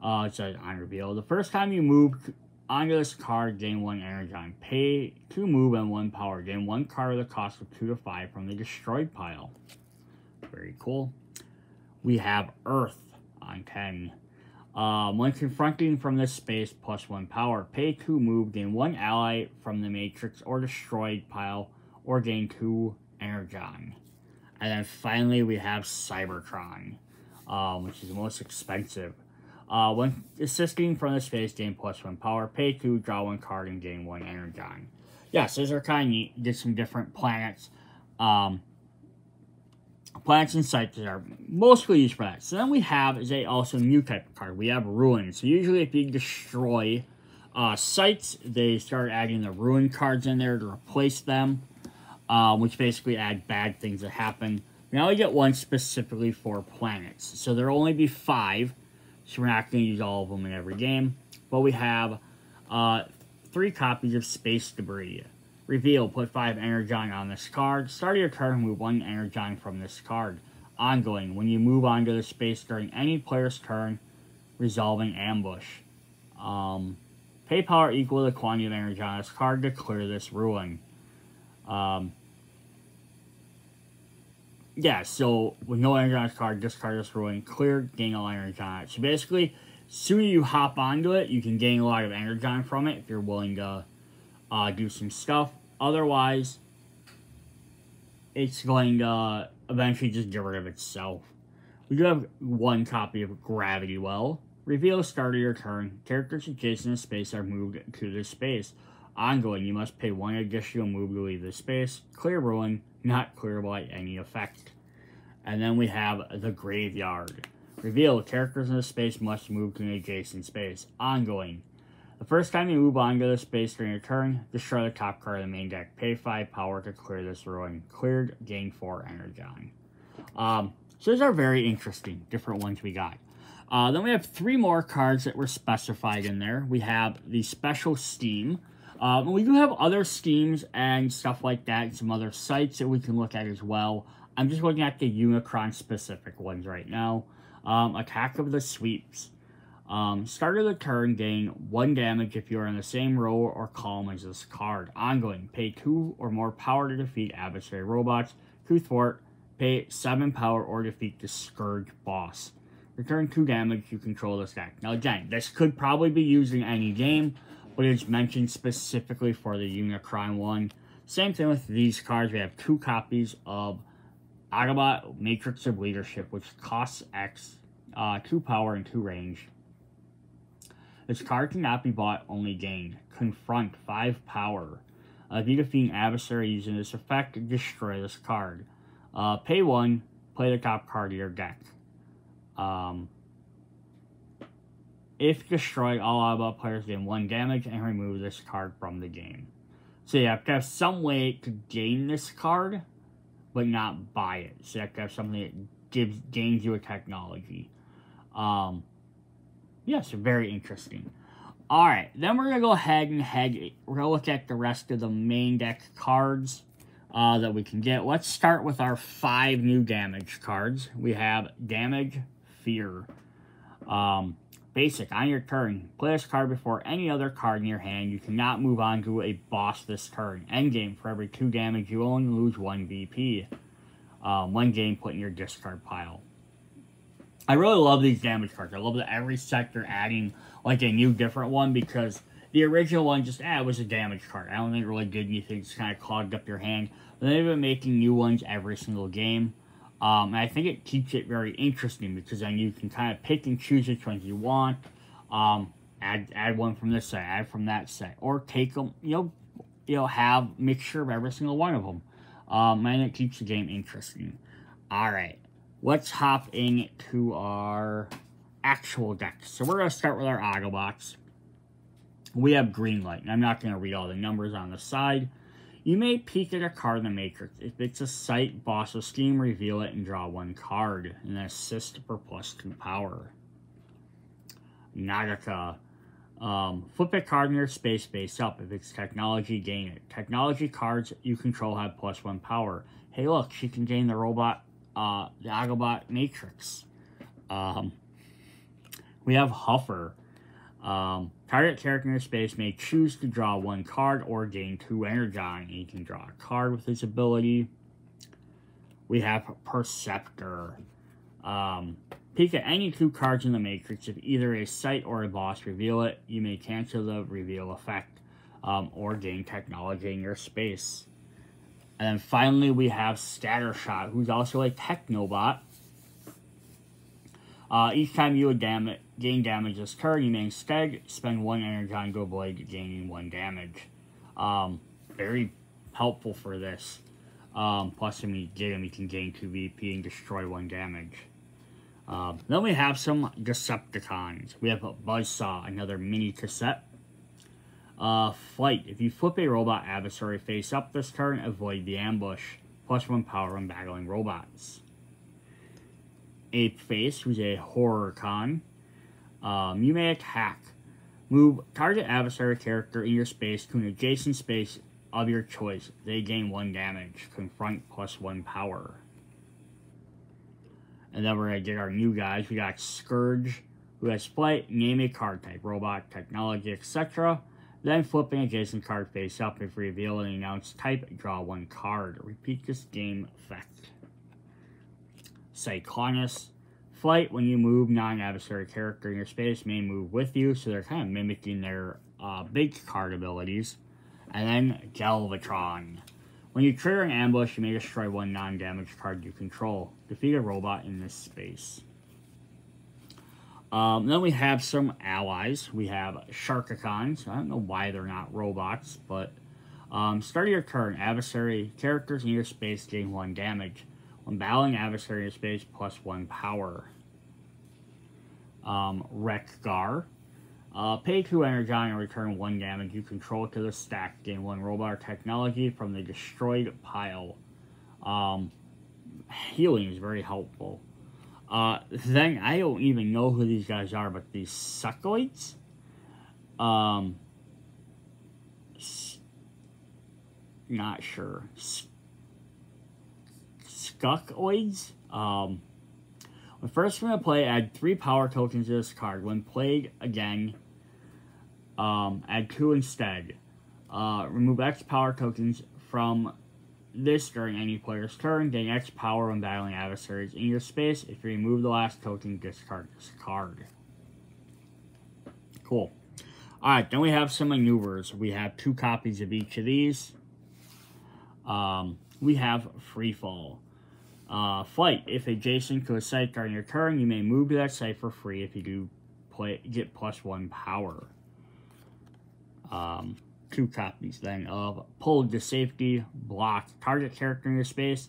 It says on reveal. The first time you move onto this card, gain 1 energon. Pay 2 move and 1 power. Gain 1 card with a cost of 2 to 5 from the destroyed pile. Very cool. We have Earth on 10. When confronting from this space, plus 1 power. Pay 2 move, gain 1 ally from the Matrix or destroyed pile, or gain 2 energon. And then finally we have Cybertron, which is the most expensive. When assisting from the space, gain plus 1 power. Pay 2, draw 1 card, and gain 1 energon. Yes, those are kind of neat. Get some different planets. Planets and sites that are mostly used for that. So then we have is also new type of card. We have Ruin. So usually if you destroy sites, they start adding the Ruin cards in there to replace them, which basically add bad things that happen. We only get 1 specifically for planets. So there will only be 5. So we're not going to use all of them in every game. But we have 3 copies of Space Debris. Reveal, put 5 energon on this card. Start your turn, move 1 energon from this card. Ongoing, when you move onto the space during any player's turn, resolving ambush. Pay power equal to the quantity of energon on this card to clear this ruin. Yeah, so with no energy on this card, discard this ruin, clear, gain all energy on it. So basically, soon as you hop onto it, you can gain a lot of energy from it if you're willing to do some stuff. Otherwise, it's going to eventually just get rid of itself. We do have 1 copy of Gravity Well. Reveal, start of your turn. Characters adjacent to space are moved to this space. Ongoing, you must pay 1 additional move to leave this space. Clear ruin, not clearable by any effect. And then we have the Graveyard. Reveal, characters in the space must move to an adjacent space. Ongoing. The first time you move onto the space during your turn, destroy the top card of the main deck. Pay 5 power to clear this ruin. Cleared, gain 4 energon. So those are very interesting, different ones we got. Then we have 3 more cards that were specified in there. We have the Special Steam. We do have other Steams and stuff like that, and some other sites that we can look at as well. I'm just looking at the Unicron specific ones right now. Attack of the Sweeps. Start of the turn, gain 1 damage if you are in the same row or column as this card. Ongoing, pay 2 or more power to defeat adversary robots. To thwart, pay 7 power or defeat the Scourge boss. Return 2 damage if you control this deck. Now again, this could probably be used in any game, but it's mentioned specifically for the Unicron one. Same thing with these cards. We have 2 copies of Autobot Matrix of Leadership, which costs X, 2 power and 2 range. This card cannot be bought, only gained. Confront, 5 power. If you defeat an adversary using this effect, destroy this card. Pay 1, play the top card of your deck. If destroyed, all Autobot players gain 1 damage and remove this card from the game. So you have to have some way to gain this card, but not buy it. So you have to have something that gains you a technology. Yes, very interesting. Alright, then we're going to go ahead and we're going to look at the rest of the main deck cards that we can get. Let's start with our 5 new damage cards. We have Damage, Fear. Basic, on your turn, play this card before any other card in your hand. You cannot move on to a boss this turn. Endgame, for every 2 damage, you only lose 1 VP. 1 game put in your discard pile. I really love these damage cards. I love that every set they're adding like a new different one, because the original one just, it was a damage card. I don't think it really did anything. Just kind of clogged up your hand. But they've been making new ones every single game. And I think it keeps it very interesting, because then you can kind of pick and choose which ones you want. Add one from this set, add from that set, or take them. Have mixture of every single one of them. And it keeps the game interesting. All right, let's hop into our actual decks. So we're gonna start with our Autobots. We have Green Light, and I'm not gonna read all the numbers on the side. You may peek at a card in the Matrix. If it's a sight, boss of Scheme, reveal it and draw 1 card. And assist for +2 power. Nagaka. Flip a card in your space face up. If it's technology, gain it. Technology cards you control have +1 power. Hey look, she can gain the robot, the Autobot Matrix. We have Huffer. Target character in your space may choose to draw 1 card or gain 2 Energon, and you can draw a card with his ability. We have Perceptor. Peek at any 2 cards in the Matrix. If either a sight or a boss, reveal it. You may cancel the reveal effect, or gain technology in your space. And then finally we have Scattershot, who's also a Technobot. Each time you would gain damage this turn, you may instead spend 1 Energon Go Blade, gaining 1 damage. Very helpful for this. Plus, when you get him, you can gain 2 VP and destroy 1 damage. Then we have some Decepticons. We have a Buzzsaw, another mini cassette. Flight. If you flip a robot adversary face up this turn, avoid the ambush. +1 power when battling robots. Ape Face, who's a Horror Con. You may attack. Move target adversary character in your space to an adjacent space of your choice. They gain 1 damage. Confront +1 power. And then we're going to get our new guys. We got Scourge, who has Flight. Name a card type, robot, technology, etc. Then flip an adjacent card face up. If reveal an announced type, draw 1 card. Repeat this game effect. Cyclonus. Flight, when you move, non-adversary character in your space may move with you, so they're kind of mimicking their big card abilities. And then Galvatron. When you trigger an ambush, you may destroy 1 non-damage card you control. Defeat a robot in this space. Then we have some allies. We have Sharkicons. I don't know why they're not robots, but start of your turn, adversary characters in your space gain 1 damage. When battling adversary in your space, +1 power. Wreck-Gar. Pay 2 Energon and return 1 damage you control to the stack. Gain 1 robot or technology from the destroyed pile. Healing is very helpful. Then, I don't even know who these guys are, but these Succoids? Not sure. Skuckoids? When first we're going to play, add 3 power tokens to this card. When played again, add 2 instead. Remove X power tokens from this during any player's turn. Gain X power when battling adversaries in your space. If you remove the last token, discard this card. Cool. Alright, then we have some maneuvers. We have 2 copies of each of these. We have Freefall. Flight. If adjacent to a site during your turn, you may move to that site for free. If you do, get +1 power. 2 copies then of Pulled to Safety. Block. Target character in your space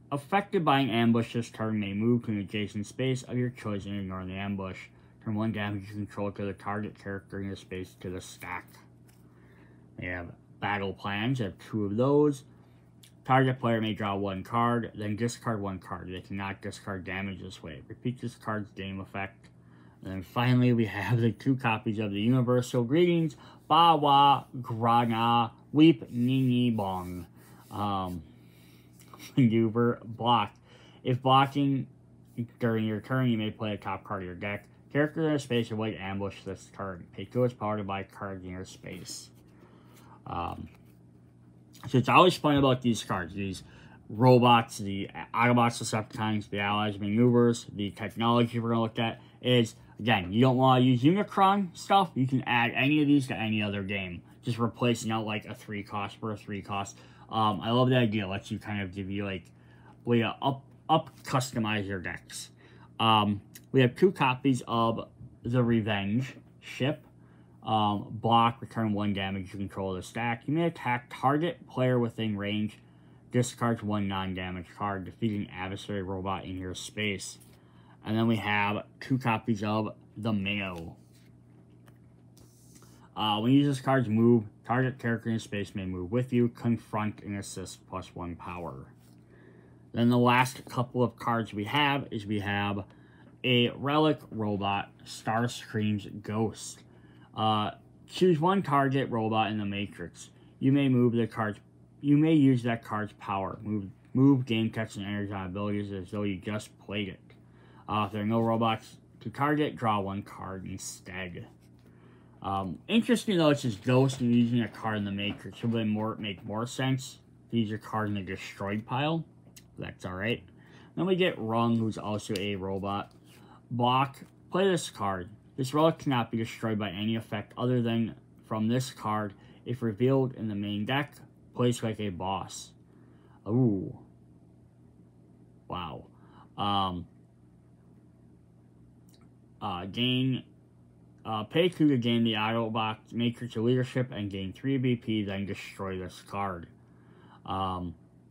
affected by an ambush this turn may move to an adjacent space of your choice and ignore the ambush. Turn 1 damage you control to the target character in your space to the stack. We have battle plans. You have 2 of those. Target player may draw 1 card, then discard 1 card. They cannot discard damage this way. Repeat this card's game effect. And then finally, we have the 2 copies of the Universal Greetings, Ba Wa Grana Weep Nini Bong. Maneuver block. If blocking during your turn, you may play a top card of your deck. Character in a space avoid ambush this turn. Pay 2 as power to buy cards in your space. So it's always fun about these cards. These robots, the Autobots, Decepticons, the Allies, Maneuvers, the technology we're going to look at is, again, you don't want to use Unicron stuff. You can add any of these to any other game. Just replacing out like a 3 cost for a 3 cost. I love the idea. It lets you kind of give you like way to up customize your decks. We have 2 copies of the Revenge ship. Block, return 1 damage to control the stack. You may attack target player within range. Discards 1 non-damage card. Defeat an adversary robot in your space. And then we have 2 copies of the Minnow. When you use this card's move, target character in space may move with you. Confront and assist +1 power. Then the last couple of cards we have is we have a Relic Robot, Starscream's Ghost. Choose 1 target robot in the Matrix. You may move the card's. You may use that card's power. Move game text and energy abilities as though you just played it. If there are no robots to target, draw 1 card instead. Interesting though, it's just Ghost and using a card in the Matrix. It would make more sense to use your card in the destroyed pile. That's alright. Then we get Rung, who's also a robot. Block. Play this card. This relic cannot be destroyed by any effect other than from this card. If revealed in the main deck, plays like a boss. Ooh. Wow. Pay 2 to gain the Autobot Matrix of Leadership and gain 3 BP, then destroy this card.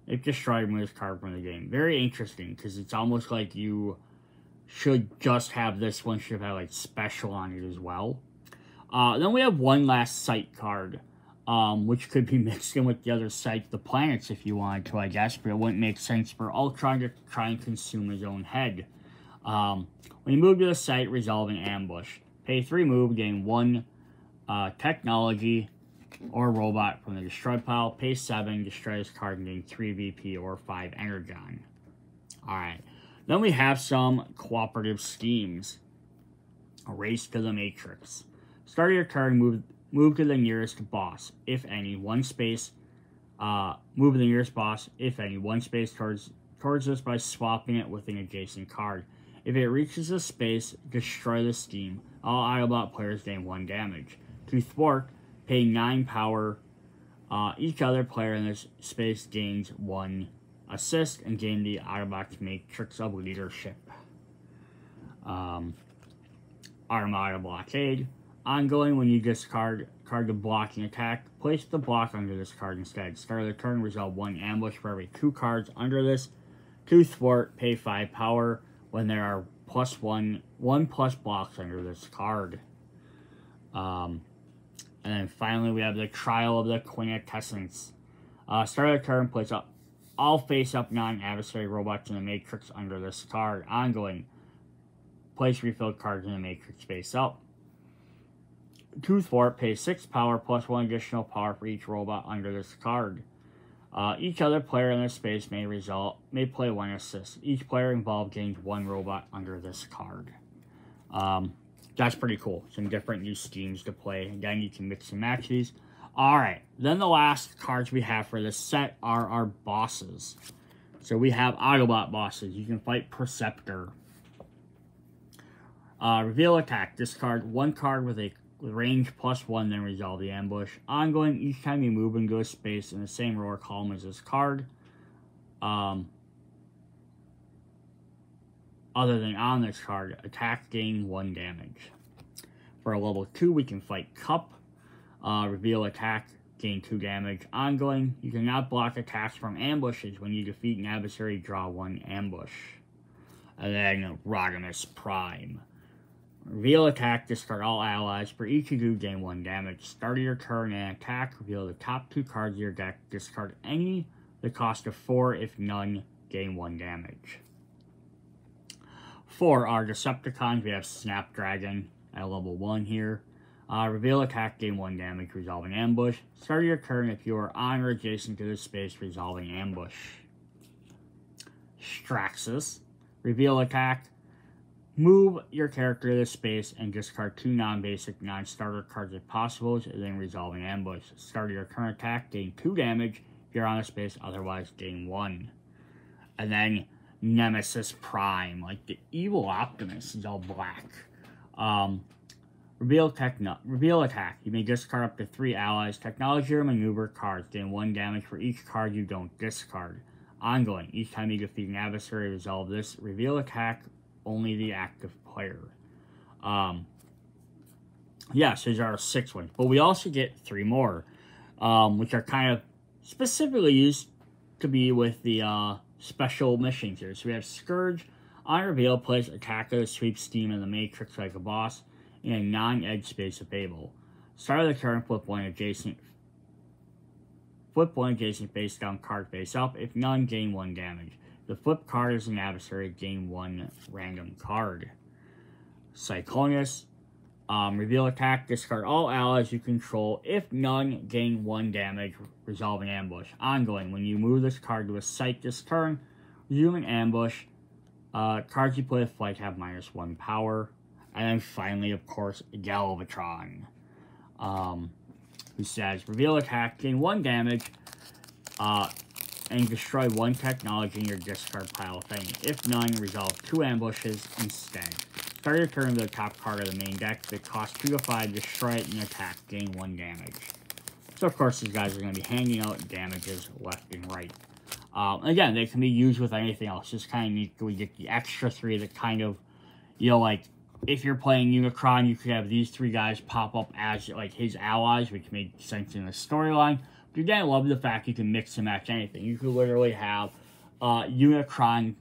If destroyed, remove this card from the game. Very interesting, because it's almost like you should just have this one, should have like special on it as well. Then we have 1 last sight card, which could be mixed in with the other sight, the planets, if you wanted to, I guess, but it wouldn't make sense for Ultron to try and consume his own head. When you move to the site, resolve an ambush. Pay 3 move, gain 1 technology or robot from the destroyed pile. Pay 7, destroy this card and gain 3 VP or 5 Energon. Alright. Then we have some cooperative schemes. A race to the Matrix. Start your turn, move to the nearest boss, if any. 1 space. Move to the nearest boss, if any. 1 space towards this by swapping it with an adjacent card. If it reaches the space, destroy the scheme. All Autobot players gain 1 damage. To thwart, pay 9 power. Each other player in this space gains 1 assist and gain the Autobot Matrix of Leadership. Armada Blockade. Ongoing, when you discard card to blocking attack, place the block under this card instead. Start of the turn, resolve 1 ambush for every 2 cards under this. To thwart, pay 5 power when there are +1 blocks under this card. And then finally we have the Trial of the Quintessence. Start of the turn, place up all face-up non-adversary robots in the Matrix under this card. Ongoing, place refilled cards in the Matrix face up. To thwart, pay 6 power plus 1 additional power for each robot under this card. Each other player in this space may play 1 assist. Each player involved gains 1 robot under this card. That's pretty cool. Some different new schemes to play. Again, you can mix and match these. Alright, then the last cards we have for this set are our bosses. So we have Autobot bosses. You can fight Perceptor. Reveal attack. Discard 1 card with range +1, then resolve the ambush. Ongoing, each time you move and go to space in the same row or column as this card, other than on this card, attack gain 1 damage. For a level 2, we can fight Cup. Reveal attack, gain 2 damage. Ongoing, you cannot block attacks from ambushes. When you defeat an adversary, draw 1 ambush. And then Rodimus Prime. Reveal attack, discard all allies. For each you do, gain 1 damage. Start of your turn and attack, reveal the top 2 cards of your deck. Discard any, the cost of 4, if none, gain 1 damage. For our Decepticons, we have Snapdragon at level 1 here. Reveal attack, gain 1 damage, resolving ambush. Start of your turn, if you are on or adjacent to this space, resolving ambush. Straxus, reveal attack. Move your character to this space and discard 2 non-basic, non-starter cards if possible, and then resolving ambush. Start of your turn attack, gain 2 damage if you're on a space, otherwise gain 1. And then Rodimus Prime, like the evil Optimus, is all black. Reveal attack. You may discard up to 3 allies. Technology or maneuver cards. Gain 1 damage for each card you don't discard. Ongoing. Each time you defeat an adversary, resolve this. Reveal attack, only the active player. Yes, these are our 6 ones. But we also get 3 more, which are kind of specifically used to be with the special missions here. So we have Scourge. On reveal, place attacker, sweep steam in the matrix like a boss in a non-edge space of Fable. Start of the turn, flip one adjacent face down card face up. If none, gain 1 damage. The flip card is an adversary, gain 1 random card. Cyclonus. Reveal attack, discard all allies you control. If none, gain 1 damage, resolving ambush. Ongoing. When you move this card to a site this turn, resume an ambush. Cards you play with flight have -1 power. And then finally, of course, Glavatron. Who says, reveal attack, gain 1 damage, and destroy 1 technology in your discard pile thing. If none, resolve 2 ambushes instead. Start your turn to the top card of the main deck. If it costs 2 to 5, destroy it and attack, gain 1 damage. So of course these guys are going to be handing out damages left and right. Again, they can be used with anything else. Just kind of neat that we get the extra 3 that kind of, you know, like, if you're playing Unicron, you could have these 3 guys pop up as, like, his allies, which made sense in the storyline. But again, I love the fact you can mix and match anything. You could literally have Unicron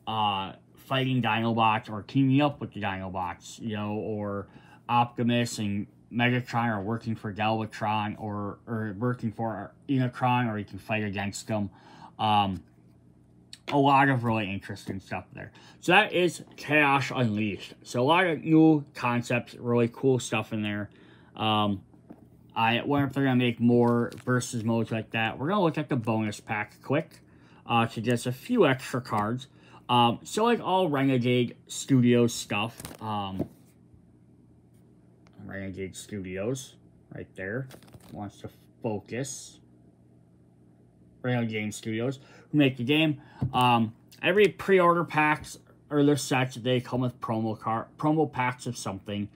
fighting Dinobots or teaming up with the Dinobots, you know, or Optimus and Megatron are working for Galvatron or working for Unicron, or you can fight against them. A lot of really interesting stuff there. So that is Chaos Unleashed. So a lot of new concepts, really cool stuff in there. I wonder if they're going to make more versus modes like that. We're going to look at the bonus pack quick to get a few extra cards. So like all Renegade Studios stuff. Renegade Studios, right there, wants to focus. Renegade Studios, who make the game. Every pre-order packs or their sets, they come with promo packs of something.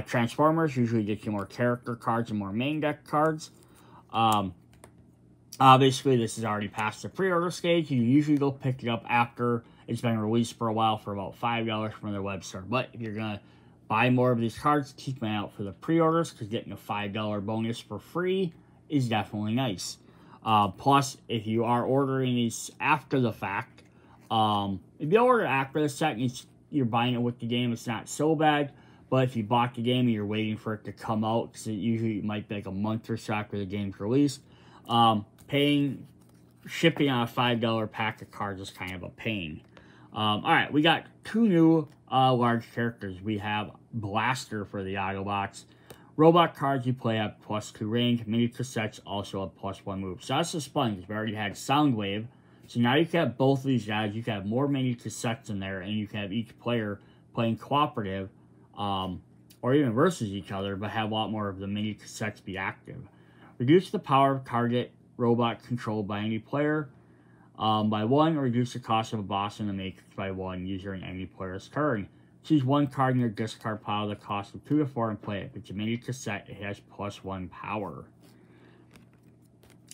Transformers usually get you more character cards and more main deck cards. Obviously, this is already past the pre-order stage. You usually go pick it up after it's been released for a while for about $5 from their website. But if you're going to buy more of these cards, keep an eye out for the pre-orders, because getting a $5 bonus for free is definitely nice. Plus, if you are ordering these after the fact, if you order after the set and you're buying it with the game, it's not so bad. But if you bought the game and you're waiting for it to come out, because it usually might be like a month or so after the game's released, paying shipping on a $5 pack of cards is kind of a pain. Alright, we got 2 new large characters. We have Blaster for the Autobots. Robot cards you play have +2 range. Mini cassettes also have +1 move. So that's just fun, because we already had Soundwave. So now you can have both of these guys. You can have more mini cassettes in there, and you can have each player playing cooperative, or even versus each other, but have a lot more of the mini cassettes be active. Reduce the power of target robot controlled by any player by 1, or reduce the cost of a boss in the matrix by 1 using any player's turn. Choose 1 card in your discard pile at the cost of 2 to 4 and play it. If it's a mini cassette, it has +1 power.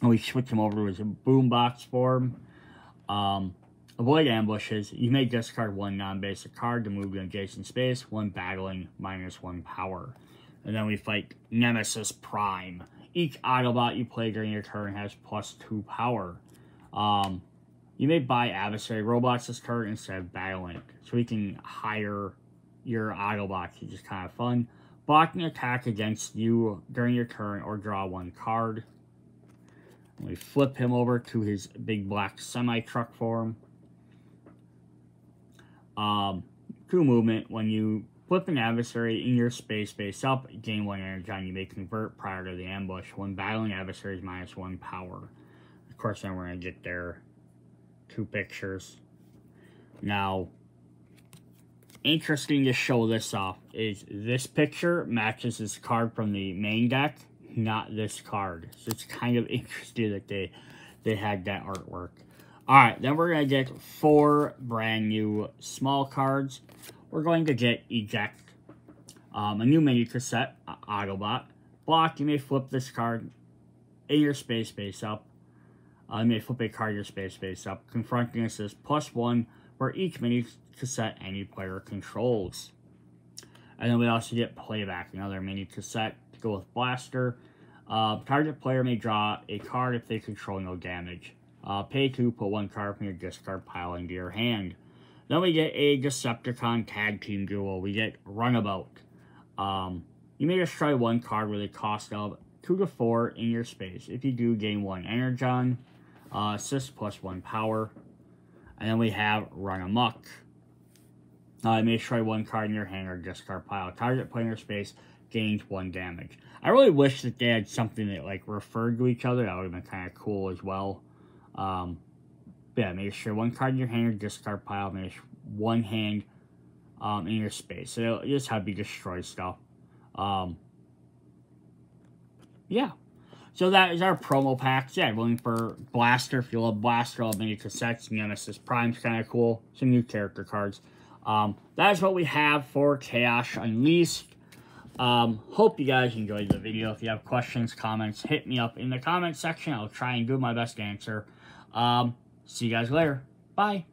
And we switch them over to his boombox form. Avoid ambushes. You may discard 1 non-basic card to move to an adjacent space. 1 battling, -1 power. And then we fight Rodimus Prime. Each Autobot you play during your turn has +2 power. You may buy adversary robots this turn instead of battling, so we can hire your Autobots, which is kind of fun. Block an attack against you during your turn or draw one card. And we flip him over to his big black semi-truck form. 2 movement. When you flip an adversary in your space base up, gain 1 energon. You may convert prior to the ambush. When battling adversaries, -1 power. Of course, then we're going to get their 2 pictures. Now, interesting to show this off is this picture matches this card from the main deck, not this card. So it's kind of interesting that they had that artwork. Alright, then we're going to get 4 brand new small cards. We're going to get Eject, a new mini cassette, Autobot. Block, you may flip this card in your space base up. You may flip a card in your space base up. Confronting assist +1 for each mini cassette any player controls. And then we also get Playback, another mini cassette to go with Blaster. Target player may draw a card if they control no damage. Pay 2, put 1 card from your discard pile into your hand. Then we get a Decepticon Tag Team Duel. We get Runabout. You may destroy 1 card with a cost of 2 to 4 in your space. If you do, gain 1 Energon. Assist +1 power. And then we have Run Amok. You may destroy 1 card in your hand or discard pile. Target player in your space gains 1 damage. I really wish that they had something that like referred to each other. That would have been kind of cool as well. Yeah, make sure 1 card in your hand or discard pile. Make sure 1 hand in your space. So you just have to destroy stuff. Yeah. So that is our promo packs. Yeah, looking for Blaster. If you love Blaster, love mini cassettes. Rodimus Prime's kind of cool. Some new character cards. That is what we have for Chaos Unleashed. Hope you guys enjoyed the video. If you have questions, comments, hit me up in the comment section. I'll try and do my best to answer. See you guys later. Bye.